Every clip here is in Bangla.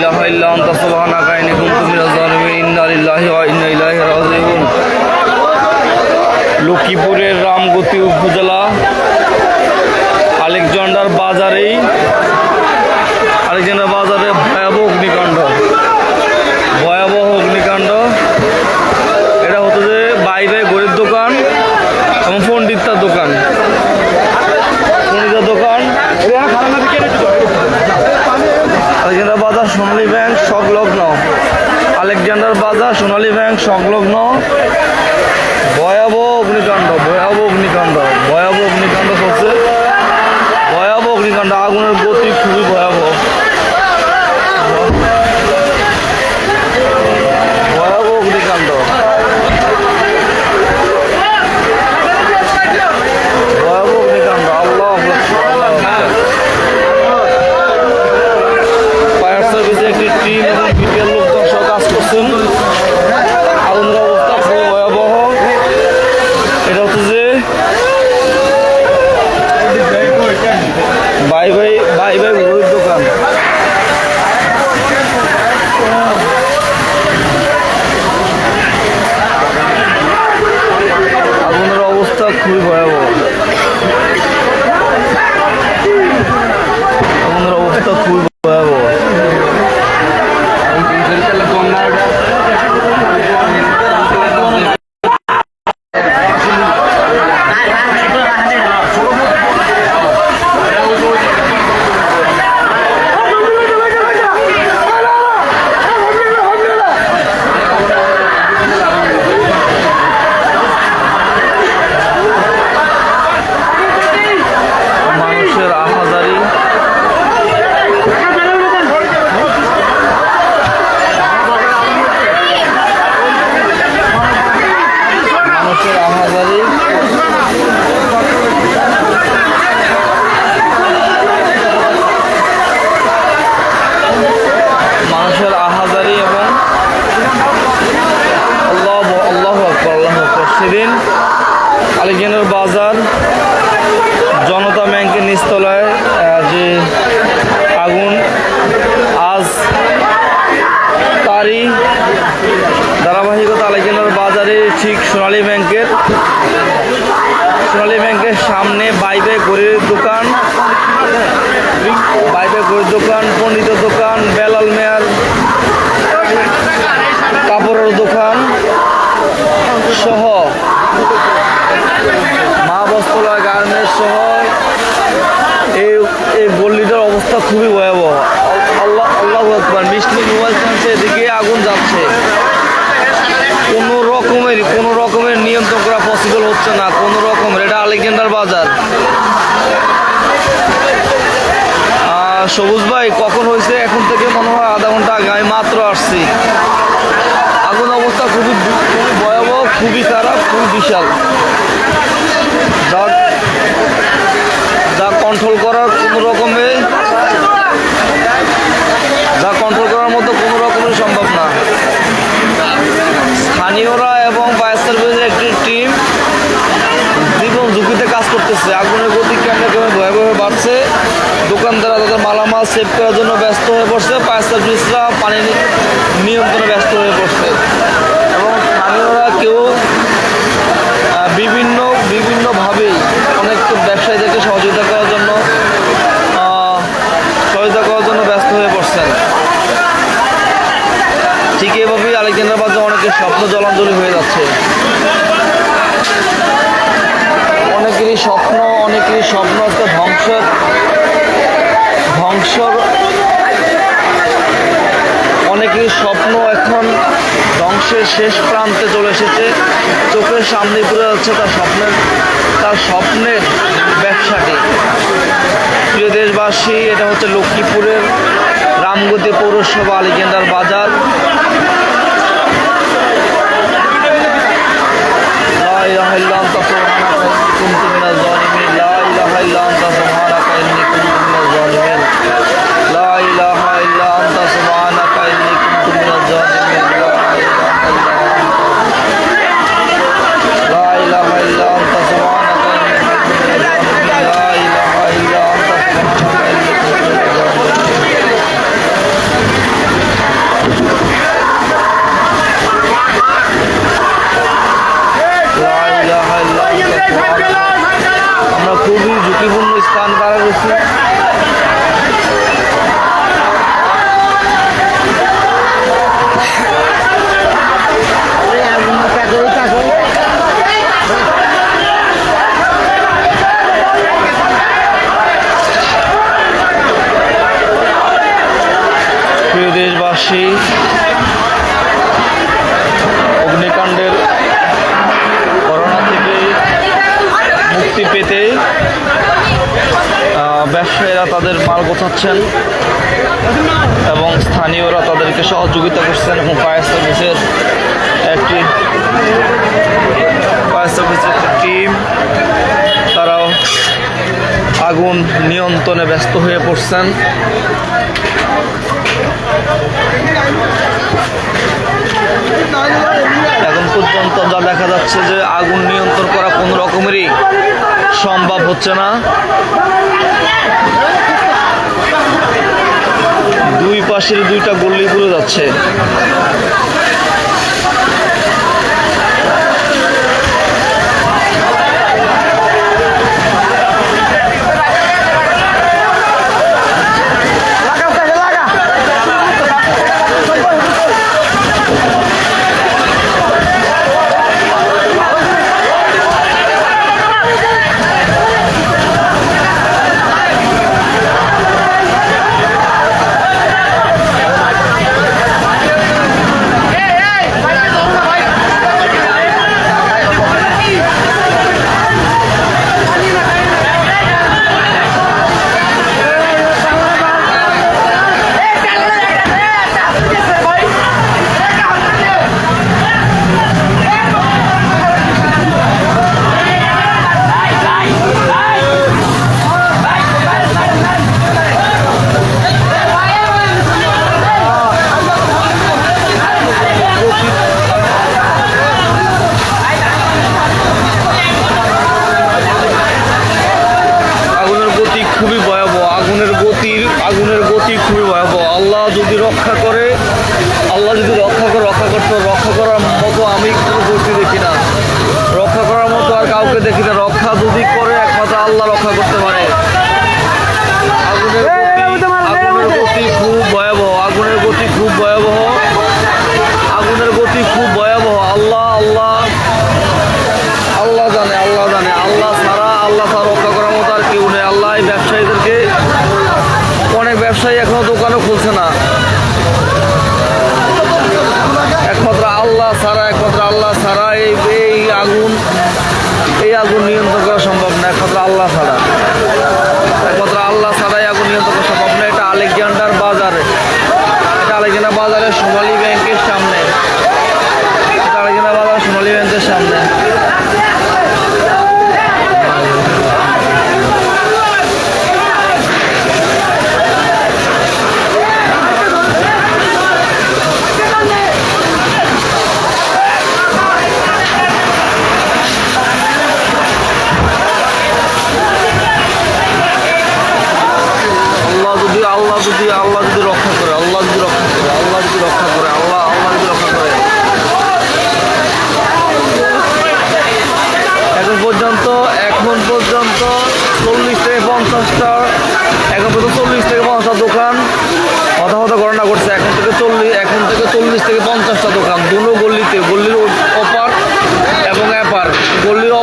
ইলাহা ইল্লা আনতা সুবহানাকা ইন্নী কুনতু মিনাজ জালিমিন। ইন্না লিল্লাহি ওয়া ইন্না ইলাইহি রাজিউন। লক্ষ্মীপুরের রামগতি উপজেলা আলেকজান্ডার বাজারে ভয়াবহ অগ্নিকাণ্ড। এটা হতো যে বাইরে গরিব দোকান এবং পণ্ডিতার দোকান আলেকজান্ডার বাজার সোনালী ব্যাংক সংলগ্ন ভয়াবহ অগ্নিকাণ্ড হচ্ছে আগুনের গতি খুবই ভয়াবহ অগ্নিকাণ্ড। ফায়ার সার্ভিসের একটি টিম এবং বিপিএল লোকজন সহ কাজ করছেন। আগুনের অবস্থা খুবই ভয়াবহ। এটা হচ্ছে যে ভাই গরিব দোকান। আগুনের অবস্থা খুবই ভয়াবহ। মানুষের আহাজারি এবং আল্লাহু আকবার। সেদিন আলেকজান্ডার বাজার জনতা ব্যাংকের নিচতলায় যে আগুন, আজ তারই ধারাবাহিকতা আলেকজান্ডার বাজারে ঠিক সোনালী ব্যাংকের সামনে বাইরে গরিবের দোকান, পণ্ডিতের দোকান, বেলাল মেয়ার কাপড়ের দোকান সহ মা বস্ত্রালয় গার্মেন্টস সহ এই গল্লিটার অবস্থা খুবই ভয়াবহ। আল্লাহু আকবার। মিষ্টি মোবাইল ফোনসে এদিকে আগুন যাচ্ছে, কোনো রকমের নিয়ন্ত্রণ করা পসিবল হচ্ছে না কোনো রকমের। এটা আলেকজান্ডার বাজার। সবুজ ভাই কখন হয়েছে? এখন থেকে মনে হয় আধা ঘন্টা আগে, আমি মাত্র আসছি। আগুন অবস্থা খুবই ভয়াবহ, খুবই খারাপ, খুবই বিশাল, যা কন্ট্রোল করার মতো কোনো রকমের সম্ভব না। স্থানীয়রা এবং ফায়ার সার্ভিসের একটি টিম জীবন ঝুঁকিতে কাজ করতেছে। আগুনের গতি কেমন ভয়াবহ বাড়ছে। দোকানদাররা তাদের মালামাল সেভ করার জন্য ব্যস্ত হয়ে পড়ছে। ফায়ার সার্ভিসরা পানি নিয়ন্ত্রণে ব্যস্ত হয়ে পড়ছে এবং স্থানীয়রা কেউ বিভিন্নভাবেই অনেক ব্যবসায়ীদেরকে সহযোগিতা করার জন্য ব্যস্ত হয়ে পড়ছেন। ঠিক এভাবেই আলেকজান্ডার বাজার অনেকের স্বপ্ন জলাঞ্জলি হয়ে যাচ্ছে। অনেকেরই স্বপ্ন একটা ধ্বংসর অনেকেরই স্বপ্ন এখন ধ্বংসের শেষ প্রান্তে চলে এসেছে। চোখের সামনে পুরো যাচ্ছে তার স্বপ্নের ব্যবসাটি। প্রিয় দেশবাসী, এটা হচ্ছে লক্ষ্মীপুরের রামগতি পৌরসভা আলেকজান্ডার বাজার। লা ইলাহা ইল্লা আনতা সুবহানাকা ইন্নী কুনতু মিনাজ জালিমিন। লা ইলাহা ইল্লা আনতা সুবহানাকা ইন্নী কুনতু মিনাজ জালিমিন। লা ইলাহা ইল্লা আনতা সুবহানাকা ইন্নী কুনতু মিনাজ জালিমিন। লা ইলাহা ইল্লা আনতা সুবহানাকা ইন্নী কুনতু মিনাজ জালিমিন। লা ইলাহা ইল্লা আনতা সুবহানাকা ইন্নী কুনতু মিনাজ জালিমিন। প্রিয় দেশবাসী, অগ্নিকাণ্ডের করোনা থেকে মুক্তি পেতে ব্যবসায়ীরা তাদের মাল গোছাচ্ছেন এবং স্থানীয়রা তাদেরকে সহযোগিতা করছেন এবং ফায়ার সার্ভিসের একটি টিম তারাও আগুন নিয়ন্ত্রণে ব্যস্ত হয়ে পড়ছেন। এখন পর্যন্ত যা দেখা যাচ্ছে যে আগুন নিয়ন্ত্রণ করা কোনো রকমেরই সম্ভব হচ্ছে না। দুই পাশের দুইটা গল্লি পুড়ে যাচ্ছে। আগুনের গতি খুবই ভয়াবহ। আল্লাহ যদি রক্ষা করার মতো আমি কোনো গতি দেখি না, রক্ষা করার মতো আর কাউকে দেখি না। রক্ষা যদি করে একমাত্র আল্লাহ রক্ষা করতে পারে। আগুনের গতি খুব ভয়াবহ, আগুনের গতি খুব ভয়াবহ, আগুনের গতি খুব ভয়াবহ। আল্লাহ জানে, আল্লাহ ছাড়া রক্ষা করার মতো আর কেউ নেই। আল্লাহ এই ব্যবসায়ীদেরকে, অনেক ব্যবসায়ী এখনো দোকানও খুলছে না। একমাত্র আল্লাহ ছাড়া এই আগুন নিয়ন্ত্রণ করা সম্ভব না। একমাত্র আল্লাহ ছাড়াই আগুন নিয়ন্ত্রণ করা সম্ভব না। এটা আলেকজান্ডার বাজারে সোনালী ব্যাংকের সামনে, আল্লাহ যদি রক্ষা করে, এখন পর্যন্ত 40 থেকে 50টা দোকান হতাহত ঘটনা ঘটছে। এখন থেকে 40 থেকে 50টা দোকান, দুটো গল্লিতে, গল্লির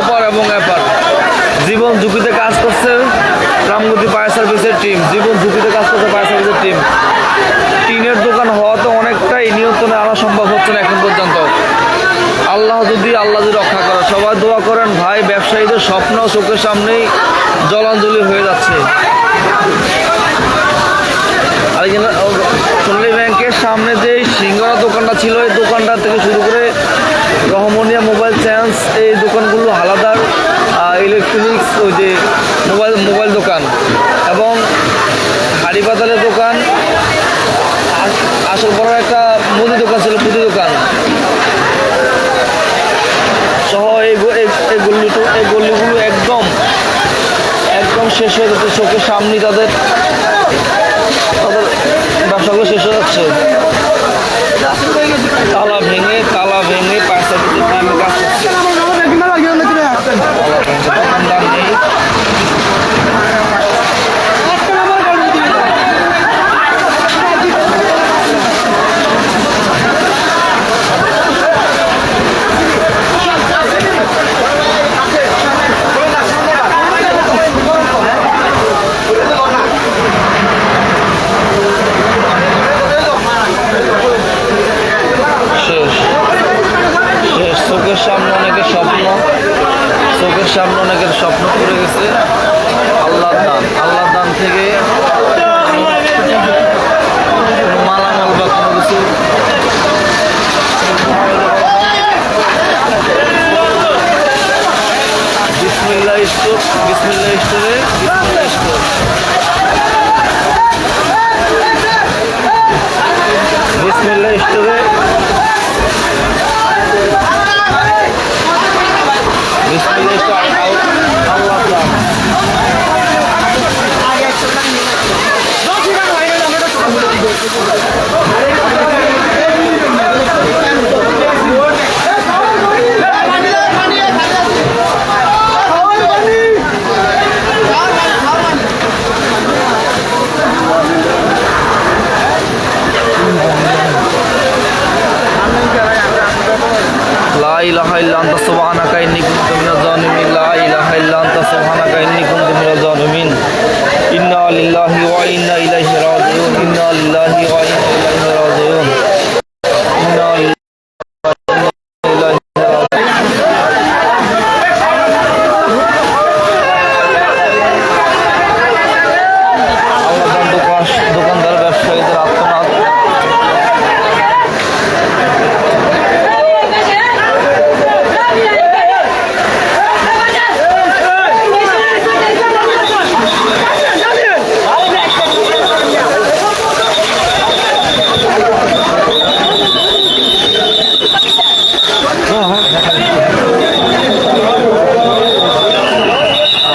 অপার এবং এপার জীবন ঝুঁকিতে কাজ করছে রামগতি ফায়ার সার্ভিসের টিম। টিনের দোকান হওয়াতে অনেকটাই নিয়ন্ত্রণে আনা সম্ভব হচ্ছে না এখন পর্যন্ত। আল্লাহ যদি রক্ষা করে। সবাই দোয়া করেন ভাই, ব্যবসায়ীদের স্বপ্ন চোখের সামনেই জলাঞ্জলি হয়ে যাচ্ছে। আর সোনালী ব্যাংকের সামনে যে সিঙ্গারা দোকানটা ছিল, এই দোকানটা থেকে শুরু করে রহমনিয়া মোবাইল চেঞ্জ, এই দোকানগুলো হালাদার ইলেকট্রনিক্স, ওই যে মোবাইল দোকান এবং হাড়ি পাতালের দোকান, আসল বড় একটা মুদি দোকান ছিল, দোকান সহ এই গল্লিগুলো একদম শেষ হয়ে যাচ্ছে। চোখের সামনে তাদের ব্যবসাগুলো শেষ হয়ে যাচ্ছে। তালা ভেঙে ফায়ার সার্ভিসের টিমে কাজ করছে। দোকানদার নেই। লা ইলাহা ইল্লা আনতা সুবহানাকা ইন্নী কুনতু মিনাজ জালিমিন লা ইলাহা ইল্লা আনতা সুবহানাকা ইন্নী কুনতু মিনাজ জালিমিন ইন্না লিল্লাহি ওয়া ইন্না ইলাইহি রাজিউন ইন্না লিল্লাহি ওয়া ইন্না ইলাইহি রাজিউন ইন্না লিল্লাহি ওয়া ইন্না ইলাইহি রাজিউন দোকানদার ব্যবসায়ীদের আত্মনাদ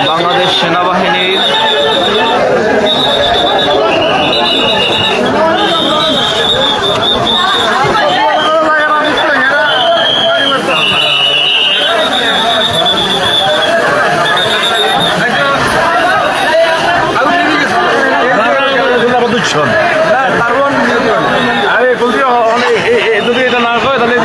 বাংলাদেশ সেনাবাহিনীর যদি এটা না হয় তাহলে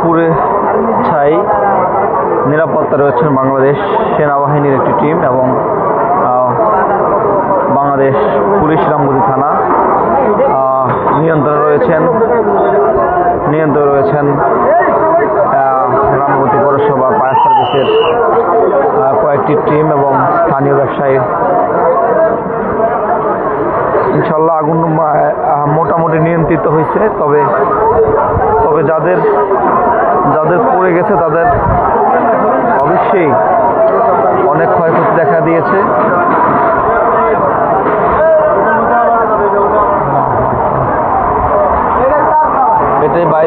পুরে ছাই নিরাপত্তা রয়েছেন বাংলাদেশ সেনাবাহিনীর একটি টিম এবং বাংলাদেশ পুলিশ রামগতি থানা নিয়ন্ত্রণে রয়েছেন রামগতি পৌরসভা ফায়ার সার্ভিসের কয়েকটি টিম এবং স্থানীয় ব্যবসায়ী। ইনশাল্লাহ আগুন মোটামুটি নিয়ন্ত্রিত হয়েছে, তবে যাদের পড়ে গেছে তাদের অবশ্যই অনেক ক্ষয়ক্ষতি দেখা দিয়েছে। এটাই ভাই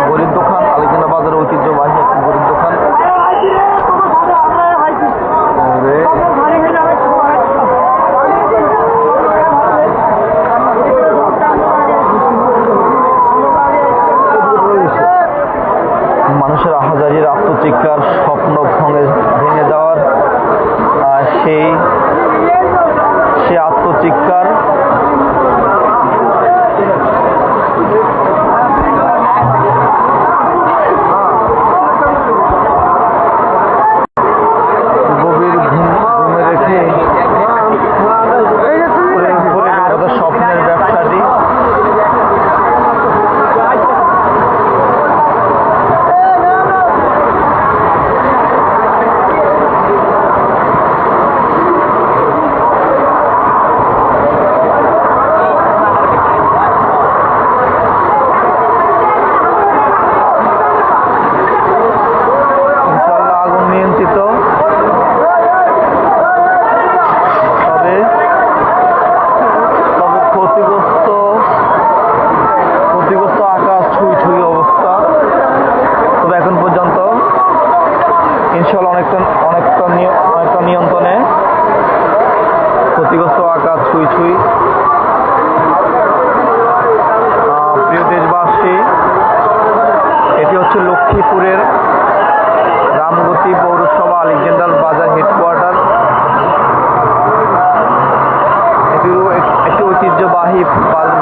গরিব দোকান, আলিকানা বাজারের ঐতিহ্যবাহী একটি গরিব দোকান। মানুষের আহাজারির আত্মচিৎকার, স্বপ্ন ভেঙে যাওয়ার সেই আত্মচিৎকার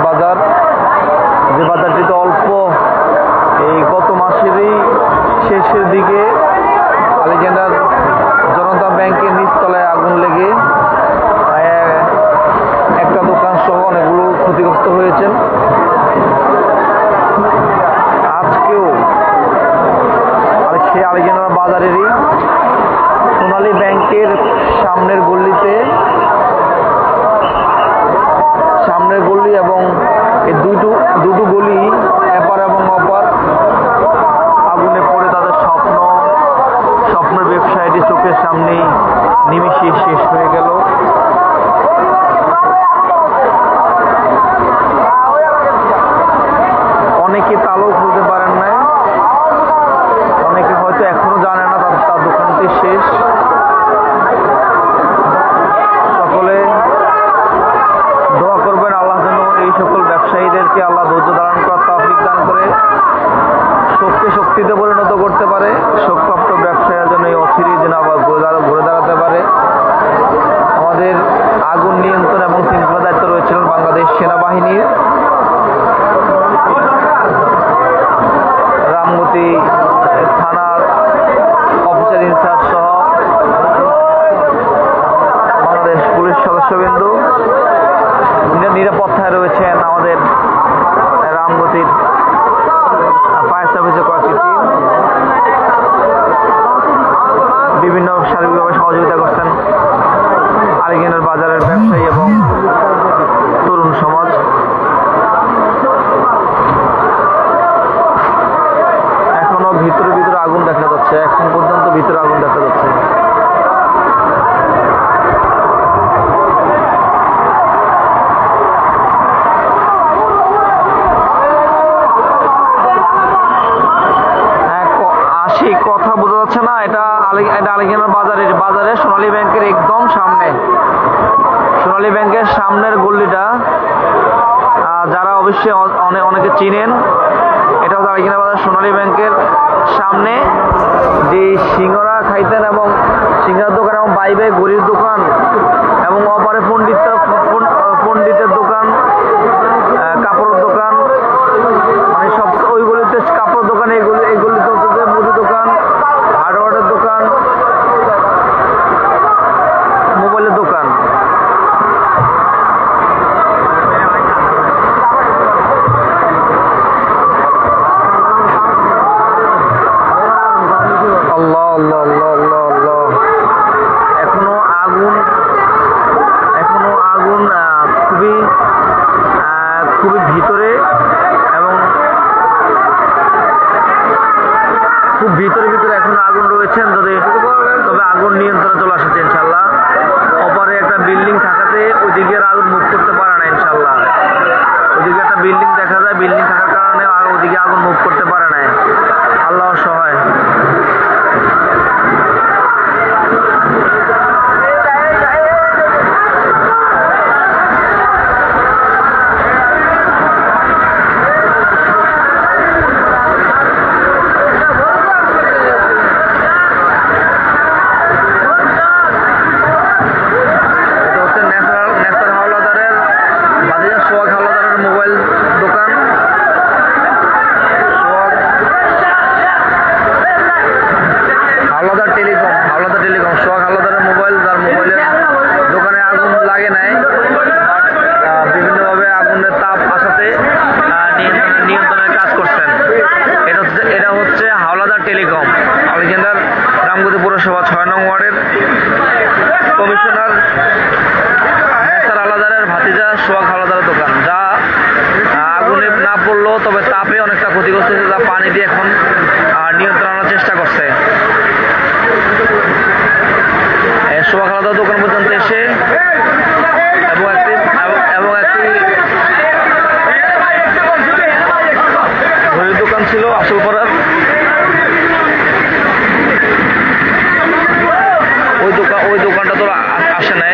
বাজার, যে বাজারটিতে অল্প এই গত মাসেরই শেষের দিকে আলেকজান্ডার জনতা ব্যাংকের নিচতলায় আগুন লেগে একটা দোকান সহ অনেকগুলো ক্ষতিগ্রস্ত হয়েছেন। আজকেও সে আলেকজান্ডার বাজারেরই সোনালী ব্যাংকের সামনের গল্লি এবং এই দুটো গলি এপার এবং অপার আগুনে পড়ে তাদের স্বপ্নের ব্যবসায়টি চোখের সামনেই নিমিশে শেষ হয়ে গেল। অনেকে তালাও খুলতে পারেন না, অনেকে হয়তো এখনো জানে না তার দোকানটি শেষ। সকলে দোয়া করবেন আল্লাহ যেন এই সকল ব্যবসায়ীদেরকে আল্লাহ ধৈর্য ধারণ করার তৌফিক দান করে শোককে শক্তিতে পরিণত করতে পারে। শোকপ্রাপ্ত ব্যবসায়ীরা যেন এই অচিরেই যেন আবার ঘুরে দাঁড়াতে পারে। আমাদের আগুন নিয়ন্ত্রণ এবং শৃঙ্খলা দায়িত্ব রয়েছিলেন বাংলাদেশ সেনাবাহিনীর রামগতি থানার অফিসার ইনচার্জ সহ বাংলাদেশ পুলিশ সদস্যবৃন্দ। নিরাপত্তায় রয়েছেন আমাদের রামগতির ফায়ার সার্ভিসের কয়েকটি টিম, বিভিন্ন সার্বিকভাবে সহযোগিতা করছেন আলেকজান্ডার বাজারের ব্যবসায়ী এবং তরুণ সমাজ। এখনো ভিতরে আগুন দেখা যাচ্ছে, এখন পর্যন্ত ভিতরে আগুন দেখা যাচ্ছে। কথা বোঝা যাচ্ছে না, এটা আলেকজান্ডার বাজারে সোনালী ব্যাংকের একদম সামনে, সোনালী ব্যাংকের সামনের গল্লিটা যারা অবশ্যই অনেকে চিনেন, এটা হচ্ছে আলেকজান্ডার বাজার সোনালী ব্যাংকের সামনে যে সিঙ্গারা খাইতেন এবং সিঙ্গারার দোকান এবং বাইবে ঘড়ির দোকান এবং অপারে পণ্ডিতের দোকান, কাপড়ের দোকান, মানে সব ওই গলিতে কাপড় দোকান, এই গলিতে হচ্ছে মুদি দোকান, হার্ডওয়ারের দোকান, মোবাইলের দোকান। আল্লাহ আল্লাহ আল্লাহ আল্লাহ আল্লাহ, এখনো আগুন খুবই ভিতরে এবং খুব ভিতরে এখনো আগুন রয়েছেন। তবে আগুন নিয়ন্ত্রণে চলে আসছে ইনশাল্লাহ। অপরে একটা বিল্ডিং থাকাতে ওইদিকে আগুন মুভ করতে পারে না ইনশাল্লাহ। ওইদিকে একটা বিল্ডিং দেখা যায়, বিল্ডিং থাকার কারণে ওইদিকে আগুন মুভ করতে পারে না। আল্লাহর সহায়। হাওলাদার টেলিকম সোহাগ হাওলাদারের মোবাইল, যার মোবাইলের দোকানে আগুন লাগে নাই, বিভিন্নভাবে আগুনের তাপ আসাতে নিয়ন্ত্রণের কাজ করছেন। এটা হচ্ছে হাওলাদার টেলিকম, আলেকজান্ডার রামগতি পৌরসভা ৬ নং ওয়ার্ডের কমিশনার নেসার হাওলাদারের ভাতিজা সোহাগ হাওলাদারের দোকান, যা আগুনে না পড়লো তবে তাপে অনেকটা ক্ষতিগ্রস্ত হয়েছে, যা পানি দিয়ে এখন নিয়ন্ত্রণ আনার চেষ্টা করছে। সোহাগ হাওলাদার দোকান পর্যন্ত এসে এবং একটি ঘড়ির দোকান ছিল আসল পড়ার, ওই দোকানটা তো আসে নাই।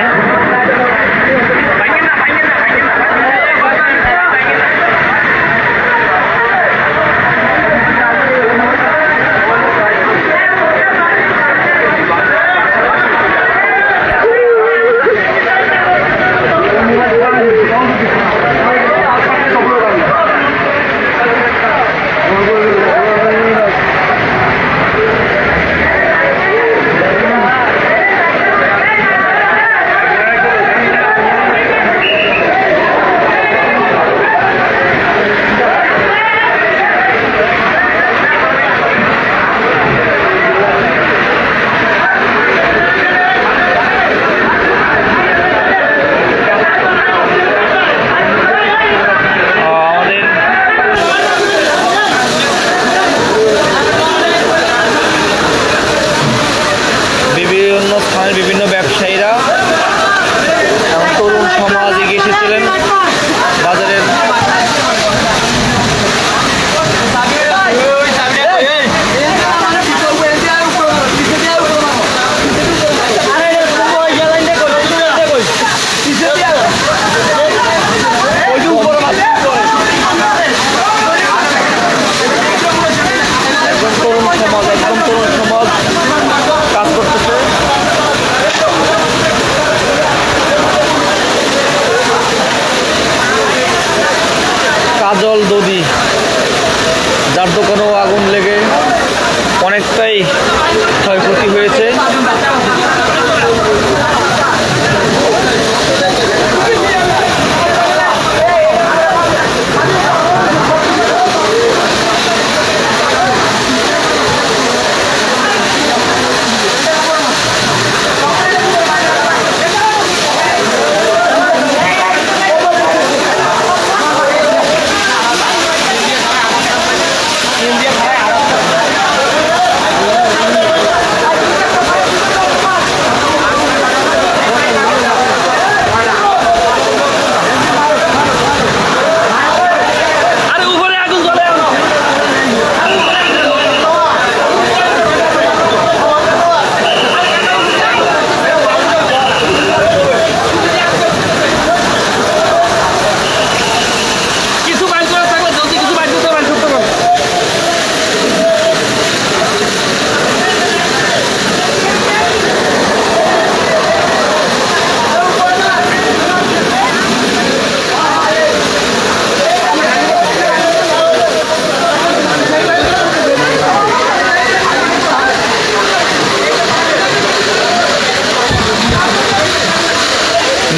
কাজল দদি, যার দোকানেও আগুন লেগে অনেকটাই ক্ষয়ক্ষতি হয়েছে।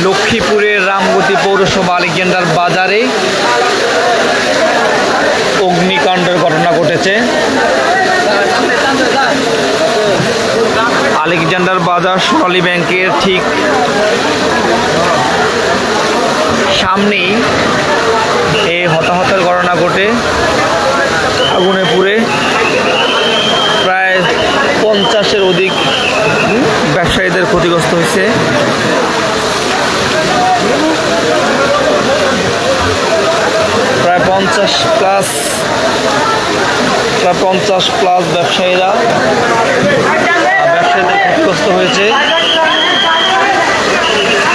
লক্ষ্মীপুরের রামগতি পৌরসভা আলেকজান্ডার বাজারে অগ্নিকাণ্ডের ঘটনা ঘটেছে। আলেকজান্ডার বাজার সোনালী ব্যাংকের ঠিক সামনেই এই হতাহতের ঘটনা ঘটে। আগুনে পুড়ে প্রায় 50-এর অধিক ব্যবসায়ীদের ক্ষতিগ্রস্ত হয়েছে। প্রায় 50 প্লাস ব্যবসায়ীদের ক্ষতিগ্রস্ত হয়েছে।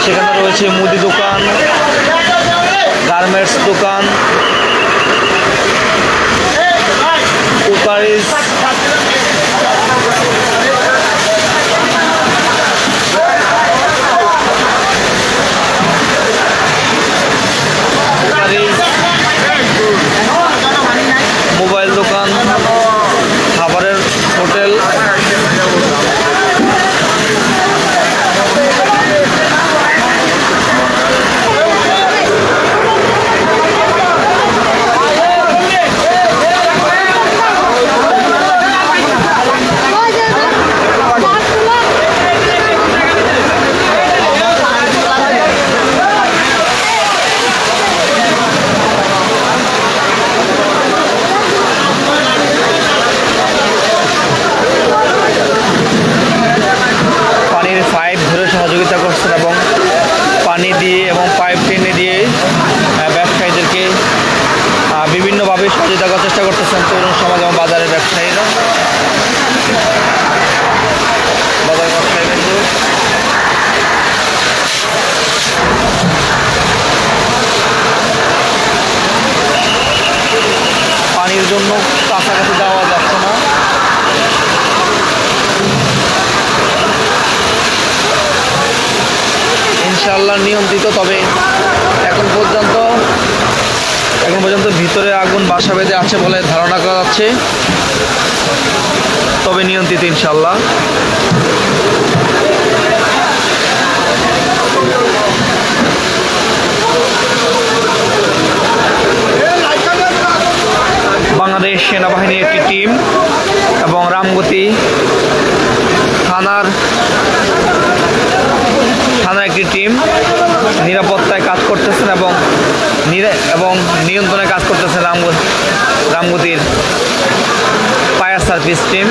সেখানে রয়েছে মুদি দোকান, গার্মেন্টস দোকান, কুকারিজ, মোবাইল দোকান, খাবারের হোটেল, সহযোগিতা করছেন এবং পানি দিয়ে এবং পাইপ টেনে দিয়ে ব্যবসায়ীদেরকে বিভিন্নভাবে সহযোগিতা করার চেষ্টা করতেছেন তরুণ সমাজ এবং বাজারের ব্যবসায়ীরা। বাজারের ব্যবসায়ী কিন্তু পানির জন্য কাছাকাছি যাওয়া যাচ্ছে না। ইনশাআল্লাহ নিয়ন্ত্রিত, তবে এখন পর্যন্ত ভিতরে আগুন বাসা বেঁধে আছে বলে ধারণা করা যাচ্ছে, তবে নিয়ন্ত্রিত ইনশাআল্লাহ। বাংলাদেশ সেনাবাহিনীর একটি টিম এবং রামগতি থানার একটি টিম নিরাপত্তায় কাজ করতেছেন এবং নিয়ন্ত্রণে কাজ করতেছেন রামগতির ফায়ার সার্ভিস টিম।